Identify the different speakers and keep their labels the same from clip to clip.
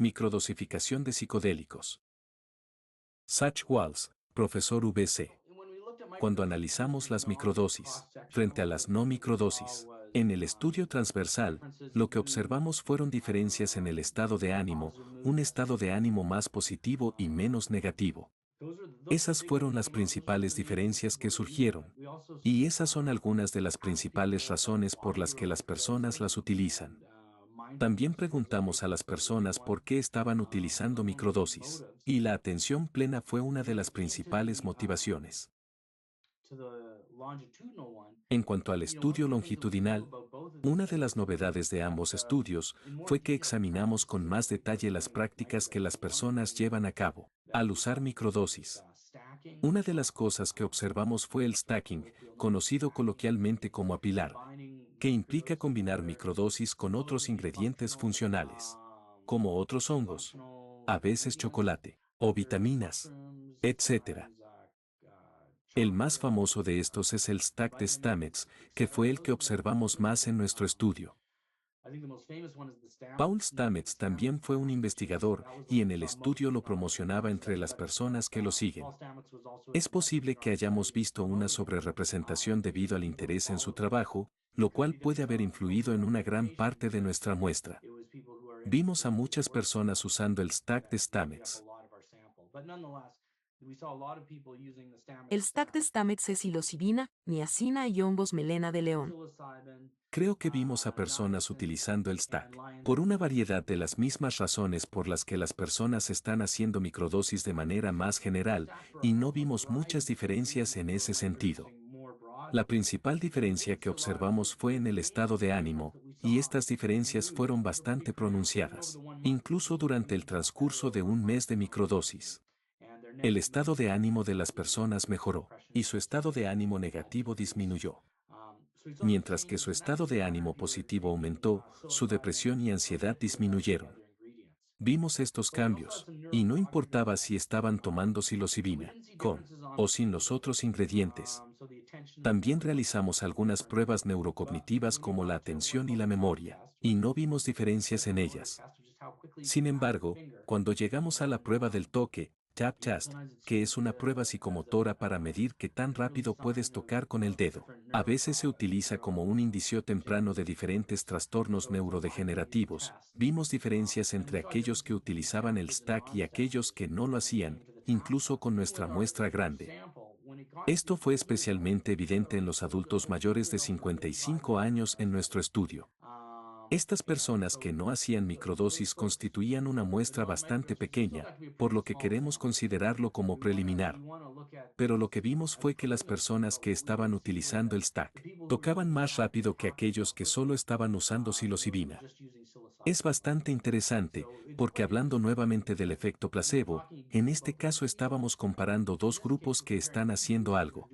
Speaker 1: Microdosificación de psicodélicos. Zach Walls, profesor VC. Cuando analizamos las microdosis, frente a las no microdosis, en el estudio transversal, lo que observamos fueron diferencias en el estado de ánimo, un estado de ánimo más positivo y menos negativo. Esas fueron las principales diferencias que surgieron. Y esas son algunas de las principales razones por las que las personas las utilizan. También preguntamos a las personas por qué estaban utilizando microdosis, y la atención plena fue una de las principales motivaciones. En cuanto al estudio longitudinal, una de las novedades de ambos estudios fue que examinamos con más detalle las prácticas que las personas llevan a cabo al usar microdosis. Una de las cosas que observamos fue el stacking, conocido coloquialmente como apilar, que implica combinar microdosis con otros ingredientes funcionales, como otros hongos, a veces chocolate, o vitaminas, etc. El más famoso de estos es el stack de Stamets, que fue el que observamos más en nuestro estudio. Paul Stamets también fue un investigador y en el estudio lo promocionaba entre las personas que lo siguen. Es posible que hayamos visto una sobrerepresentación debido al interés en su trabajo, lo cual puede haber influido en una gran parte de nuestra muestra. Vimos a muchas personas usando el stack de Stamets.
Speaker 2: El stack de Stamets es psilocibina, niacina y hongos melena de león.
Speaker 1: Creo que vimos a personas utilizando el stack, por una variedad de las mismas razones por las que las personas están haciendo microdosis de manera más general, y no vimos muchas diferencias en ese sentido. La principal diferencia que observamos fue en el estado de ánimo, y estas diferencias fueron bastante pronunciadas, incluso durante el transcurso de un mes de microdosis. El estado de ánimo de las personas mejoró, y su estado de ánimo negativo disminuyó. Mientras que su estado de ánimo positivo aumentó, su depresión y ansiedad disminuyeron. Vimos estos cambios, y no importaba si estaban tomando psilocibina, con o sin los otros ingredientes. También realizamos algunas pruebas neurocognitivas como la atención y la memoria, y no vimos diferencias en ellas. Sin embargo, cuando llegamos a la prueba del toque, tap test, que es una prueba psicomotora para medir qué tan rápido puedes tocar con el dedo, a veces se utiliza como un indicio temprano de diferentes trastornos neurodegenerativos, vimos diferencias entre aquellos que utilizaban el stack y aquellos que no lo hacían, incluso con nuestra muestra grande. Esto fue especialmente evidente en los adultos mayores de 55 años en nuestro estudio. Estas personas que no hacían microdosis constituían una muestra bastante pequeña, por lo que queremos considerarlo como preliminar. Pero lo que vimos fue que las personas que estaban utilizando el stack tocaban más rápido que aquellos que solo estaban usando psilocibina. Es bastante interesante, porque hablando nuevamente del efecto placebo, en este caso estábamos comparando dos grupos que están haciendo algo.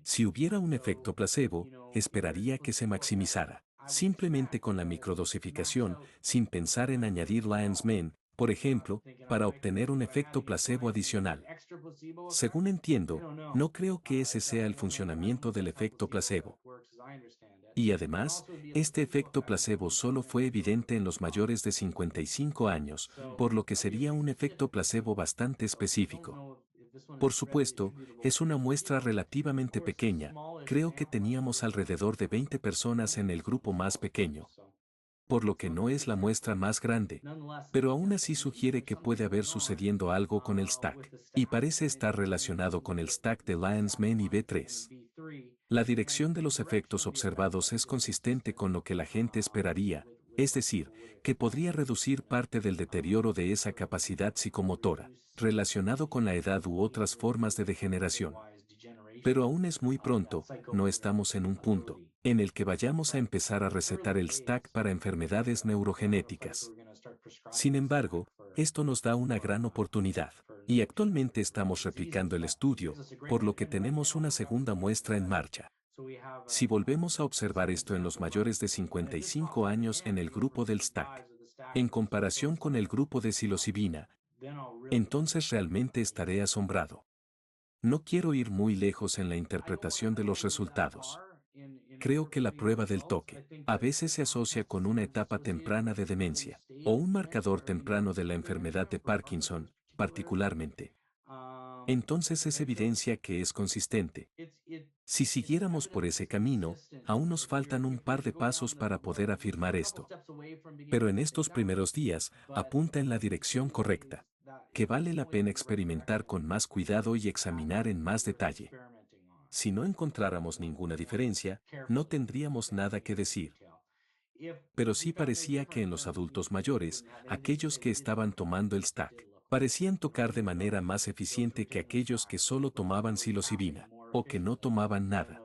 Speaker 1: Si hubiera un efecto placebo, esperaría que se maximizara, simplemente con la microdosificación, sin pensar en añadir Lion's Mane, por ejemplo, para obtener un efecto placebo adicional. Según entiendo, no creo que ese sea el funcionamiento del efecto placebo. Y además, este efecto placebo solo fue evidente en los mayores de 55 años, por lo que sería un efecto placebo bastante específico. Por supuesto, es una muestra relativamente pequeña, creo que teníamos alrededor de 20 personas en el grupo más pequeño, por lo que no es la muestra más grande, pero aún así sugiere que puede haber sucediendo algo con el stack, y parece estar relacionado con el stack de Lion's Mane y B3. La dirección de los efectos observados es consistente con lo que la gente esperaría, es decir, que podría reducir parte del deterioro de esa capacidad psicomotora, relacionado con la edad u otras formas de degeneración. Pero aún es muy pronto, no estamos en un punto en el que vayamos a empezar a recetar el stack para enfermedades neurogenéticas. Sin embargo, esto nos da una gran oportunidad, y actualmente estamos replicando el estudio, por lo que tenemos una segunda muestra en marcha. Si volvemos a observar esto en los mayores de 55 años en el grupo del stack, en comparación con el grupo de psilocibina, entonces realmente estaré asombrado. No quiero ir muy lejos en la interpretación de los resultados. Creo que la prueba del toque a veces se asocia con una etapa temprana de demencia o un marcador temprano de la enfermedad de Parkinson, particularmente. Entonces es evidencia que es consistente. Si siguiéramos por ese camino, aún nos faltan un par de pasos para poder afirmar esto. Pero en estos primeros días, apunta en la dirección correcta, que vale la pena experimentar con más cuidado y examinar en más detalle. Si no encontráramos ninguna diferencia, no tendríamos nada que decir. Pero sí parecía que en los adultos mayores, aquellos que estaban tomando el stack, parecían tocar de manera más eficiente que aquellos que solo tomaban psilocibina, o que no tomaban nada.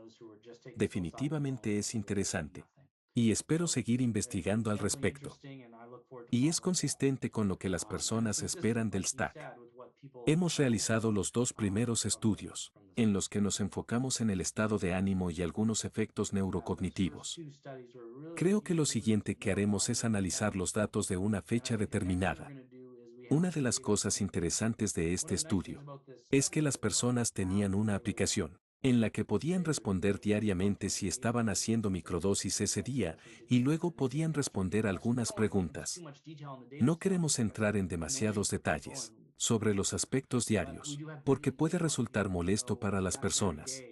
Speaker 1: Definitivamente es interesante. Y espero seguir investigando al respecto. Y es consistente con lo que las personas esperan del stack. Hemos realizado los dos primeros estudios, en los que nos enfocamos en el estado de ánimo y algunos efectos neurocognitivos. Creo que lo siguiente que haremos es analizar los datos de una fecha determinada. Una de las cosas interesantes de este estudio es que las personas tenían una aplicación en la que podían responder diariamente si estaban haciendo microdosis ese día y luego podían responder algunas preguntas. No queremos entrar en demasiados detalles sobre los aspectos diarios, porque puede resultar molesto para las personas.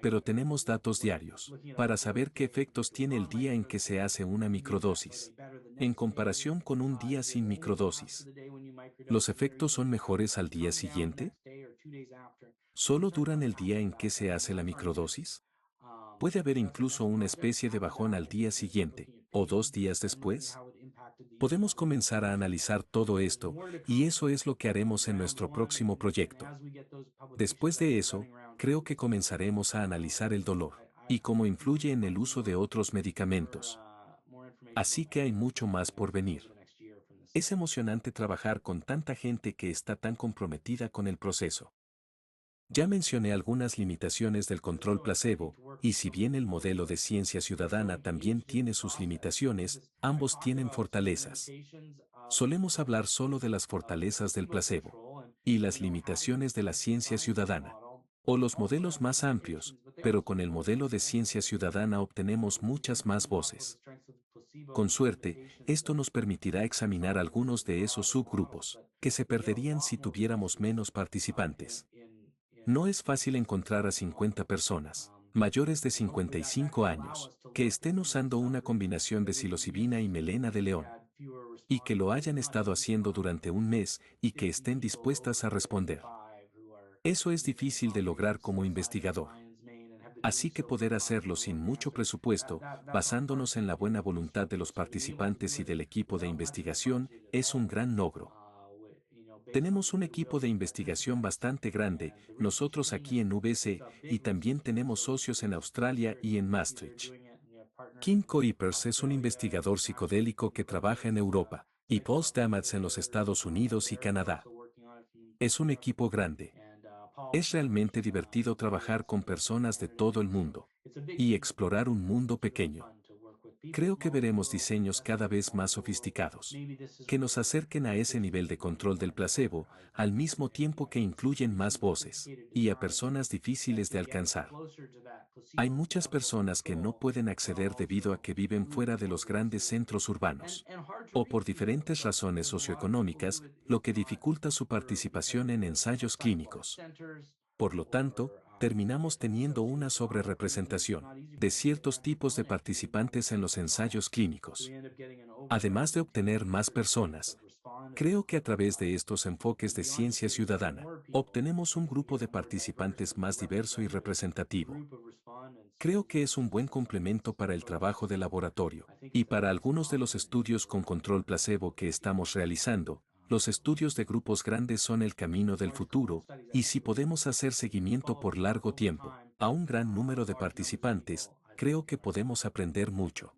Speaker 1: Pero tenemos datos diarios para saber qué efectos tiene el día en que se hace una microdosis, en comparación con un día sin microdosis. ¿Los efectos son mejores al día siguiente? ¿Solo duran el día en que se hace la microdosis? ¿Puede haber incluso una especie de bajón al día siguiente, o 2 días después? Podemos comenzar a analizar todo esto, y eso es lo que haremos en nuestro próximo proyecto. Después de eso, creo que comenzaremos a analizar el dolor, y cómo influye en el uso de otros medicamentos. Así que hay mucho más por venir. Es emocionante trabajar con tanta gente que está tan comprometida con el proceso. Ya mencioné algunas limitaciones del control placebo, y si bien el modelo de ciencia ciudadana también tiene sus limitaciones, ambos tienen fortalezas. Solemos hablar solo de las fortalezas del placebo y las limitaciones de la ciencia ciudadana, o los modelos más amplios, pero con el modelo de ciencia ciudadana obtenemos muchas más voces. Con suerte, esto nos permitirá examinar algunos de esos subgrupos, que se perderían si tuviéramos menos participantes. No es fácil encontrar a 50 personas, mayores de 55 años, que estén usando una combinación de psilocibina y melena de león, y que lo hayan estado haciendo durante un mes y que estén dispuestas a responder. Eso es difícil de lograr como investigador. Así que poder hacerlo sin mucho presupuesto, basándonos en la buena voluntad de los participantes y del equipo de investigación, es un gran logro. Tenemos un equipo de investigación bastante grande, nosotros aquí en UBC, y también tenemos socios en Australia y en Maastricht. Kim Kuipers es un investigador psicodélico que trabaja en Europa, y Paul Stamets en los Estados Unidos y Canadá. Es un equipo grande. Es realmente divertido trabajar con personas de todo el mundo y explorar un mundo pequeño. Creo que veremos diseños cada vez más sofisticados, que nos acerquen a ese nivel de control del placebo, al mismo tiempo que incluyen más voces, y a personas difíciles de alcanzar. Hay muchas personas que no pueden acceder debido a que viven fuera de los grandes centros urbanos, o por diferentes razones socioeconómicas, lo que dificulta su participación en ensayos clínicos. Por lo tanto, terminamos teniendo una sobrerepresentación de ciertos tipos de participantes en los ensayos clínicos. Además de obtener más personas, creo que a través de estos enfoques de ciencia ciudadana, obtenemos un grupo de participantes más diverso y representativo. Creo que es un buen complemento para el trabajo de laboratorio, y para algunos de los estudios con control placebo que estamos realizando, los estudios de grupos grandes son el camino del futuro, y si podemos hacer seguimiento por largo tiempo a un gran número de participantes, creo que podemos aprender mucho.